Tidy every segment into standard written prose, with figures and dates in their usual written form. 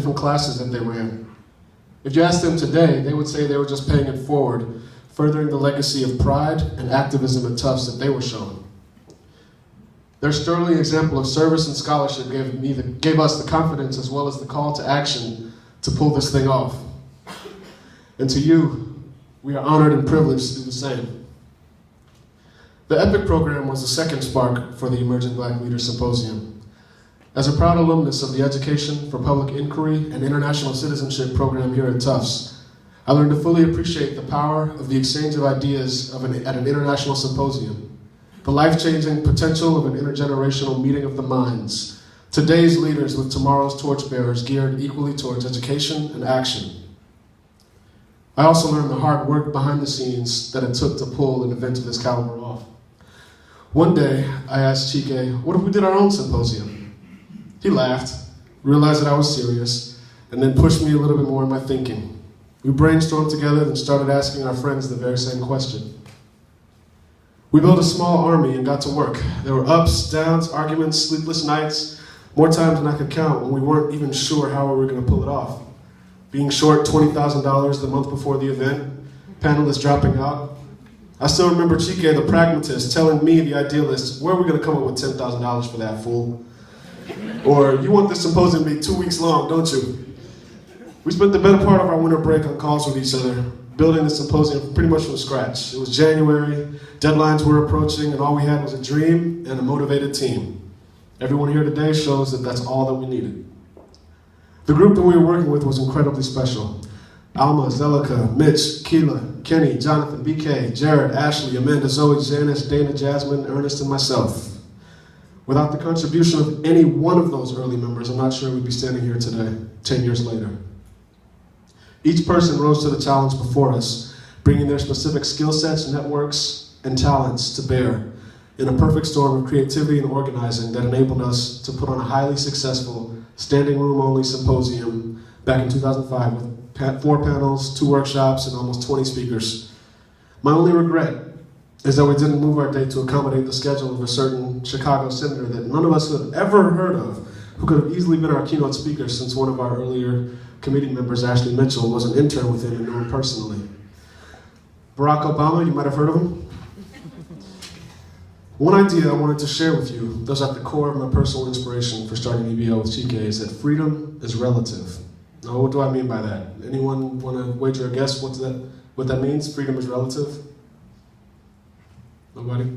different classes that they ran. If you asked them today, they would say they were just paying it forward, furthering the legacy of pride and activism at Tufts that they were showing. Their sterling example of service and scholarship gave us the confidence as well as the call to action to pull this thing off. And to you, we are honored and privileged to do the same. The EPIC program was the second spark for the Emerging Black Leaders Symposium. As a proud alumnus of the Education for Public Inquiry and International Citizenship program here at Tufts, I learned to fully appreciate the power of the exchange of ideas at an international symposium, the life-changing potential of an intergenerational meeting of the minds, today's leaders with tomorrow's torchbearers geared equally towards education and action. I also learned the hard work behind the scenes that it took to pull an event of this caliber off. One day, I asked Chike, what if we did our own symposium? He laughed, realized that I was serious, and then pushed me a little bit more in my thinking. We brainstormed together and started asking our friends the very same question. We built a small army and got to work. There were ups, downs, arguments, sleepless nights, more times than I could count when we weren't even sure how we were going to pull it off. Being short $20,000 the month before the event, panelists dropping out. I still remember Chike, the pragmatist, telling me, the idealist, where are we going to come up with $10,000 for that, fool? Or, you want this symposium to be 2 weeks long, don't you? We spent the better part of our winter break on calls with each other, building the symposium pretty much from scratch. It was January, deadlines were approaching, and all we had was a dream and a motivated team. Everyone here today shows that that's all that we needed. The group that we were working with was incredibly special. Alma, Zelika, Mitch, Keela, Kenny, Jonathan, BK, Jared, Ashley, Amanda, Zoe, Janice, Dana, Jasmine, Ernest, and myself. Without the contribution of any one of those early members, I'm not sure we'd be standing here today, 10 years later. Each person rose to the challenge before us, bringing their specific skill sets, networks, and talents to bear in a perfect storm of creativity and organizing that enabled us to put on a highly successful standing room only symposium back in 2005 with 4 panels, 2 workshops, and almost 20 speakers. My only regret is that we didn't move our date to accommodate the schedule of a certain Chicago senator that none of us had ever heard of, who could have easily been our keynote speaker since one of our earlier committee members, Ashley Mitchell, was an intern with him and knew him personally. Barack Obama, you might have heard of him. One idea I wanted to share with you that was at the core of my personal inspiration for starting EBL with Chike is that freedom is relative. Now, what do I mean by that? Anyone want to wager a guess what that means? Freedom is relative? Nobody?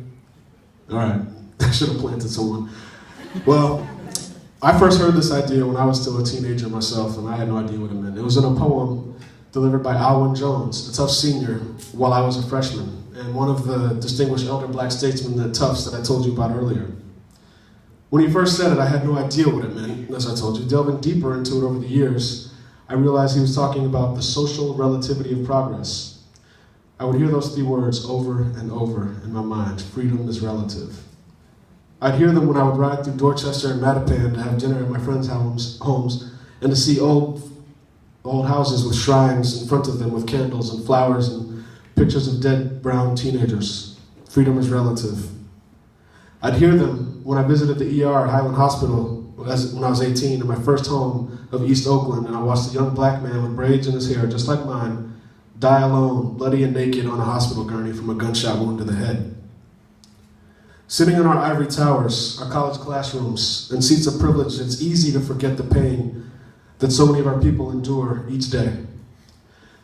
All right, I should have planted someone. Well, I first heard this idea when I was still a teenager myself, and I had no idea what it meant. It was in a poem delivered by Alwyn Jones, a Tufts senior, while I was a freshman, and one of the distinguished elder black statesmen at Tufts that I told you about earlier. When he first said it, I had no idea what it meant, as I told you. Delving deeper into it over the years, I realized he was talking about the social relativity of progress. I would hear those 3 words over and over in my mind. Freedom is relative. I'd hear them when I would ride through Dorchester and Mattapan to have dinner at my friends' homes and to see old houses with shrines in front of them with candles and flowers and pictures of dead brown teenagers. Freedom is relative. I'd hear them when I visited the ER at Highland Hospital when I was 18 in my first home of East Oakland, and I watched a young black man with braids in his hair, just like mine, die alone, bloody and naked on a hospital gurney from a gunshot wound to the head. Sitting in our ivory towers, our college classrooms, and seats of privilege, it's easy to forget the pain that so many of our people endure each day.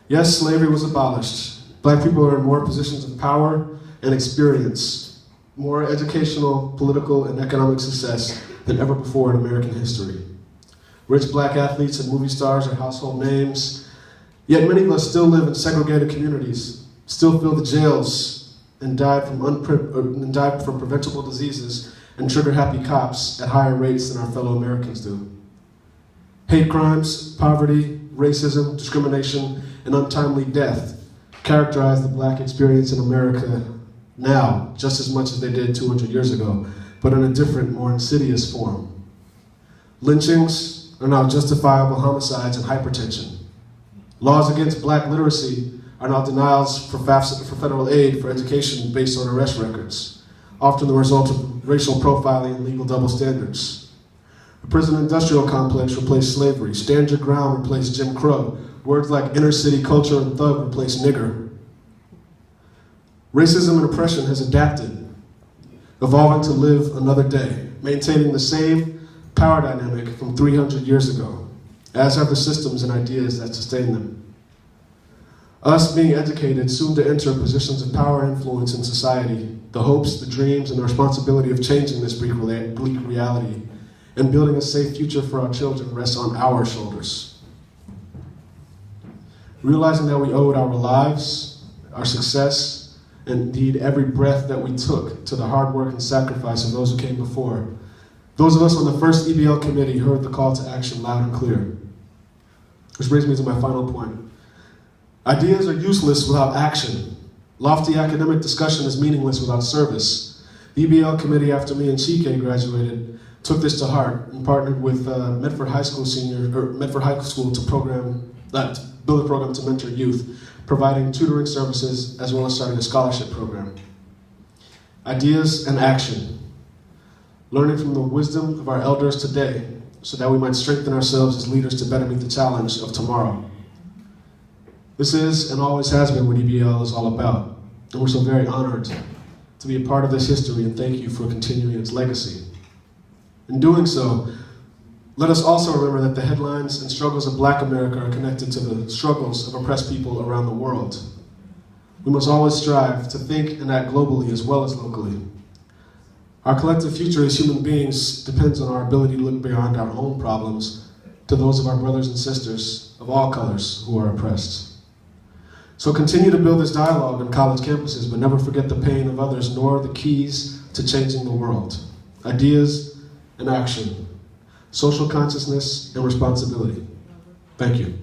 Yes, slavery was abolished. Black people are in more positions of power and experience, more educational, political, and economic success than ever before in American history. Rich black athletes and movie stars are household names, yet many of us still live in segregated communities, still fill the jails, and died from preventable diseases and trigger-happy cops at higher rates than our fellow Americans do. Hate crimes, poverty, racism, discrimination, and untimely death characterize the black experience in America now just as much as they did 200 years ago, but in a different, more insidious form. Lynchings are now justifiable homicides and hypertension. Laws against black literacy are now denials for federal aid for education based on arrest records, often the result of racial profiling and legal double standards. The prison industrial complex replaced slavery. Stand your ground replaced Jim Crow. Words like inner city culture and thug replaced nigger. Racism and oppression has adapted, evolving to live another day, maintaining the same power dynamic from 300 years ago, as have the systems and ideas that sustain them. Us being educated, soon to enter positions of power and influence in society, the hopes, the dreams, and the responsibility of changing this bleak reality and building a safe future for our children rests on our shoulders. Realizing that we owed our lives, our success, and indeed every breath that we took to the hard work and sacrifice of those who came before, those of us on the first EBL committee heard the call to action loud and clear. Which brings me to my final point. Ideas are useless without action. Lofty academic discussion is meaningless without service. The EBL committee, after me and Chike graduated, took this to heart and partnered with Medford High School to build a program to mentor youth, providing tutoring services as well as starting a scholarship program. Ideas and action. Learning from the wisdom of our elders today so that we might strengthen ourselves as leaders to better meet the challenge of tomorrow. This is and always has been what EBL is all about, and we're so very honored to be a part of this history, and thank you for continuing its legacy. In doing so, let us also remember that the headlines and struggles of Black America are connected to the struggles of oppressed people around the world. We must always strive to think and act globally as well as locally. Our collective future as human beings depends on our ability to look beyond our own problems to those of our brothers and sisters of all colors who are oppressed. So continue to build this dialogue on college campuses, but never forget the pain of others, nor the keys to changing the world. Ideas and action. Social consciousness and responsibility. Thank you.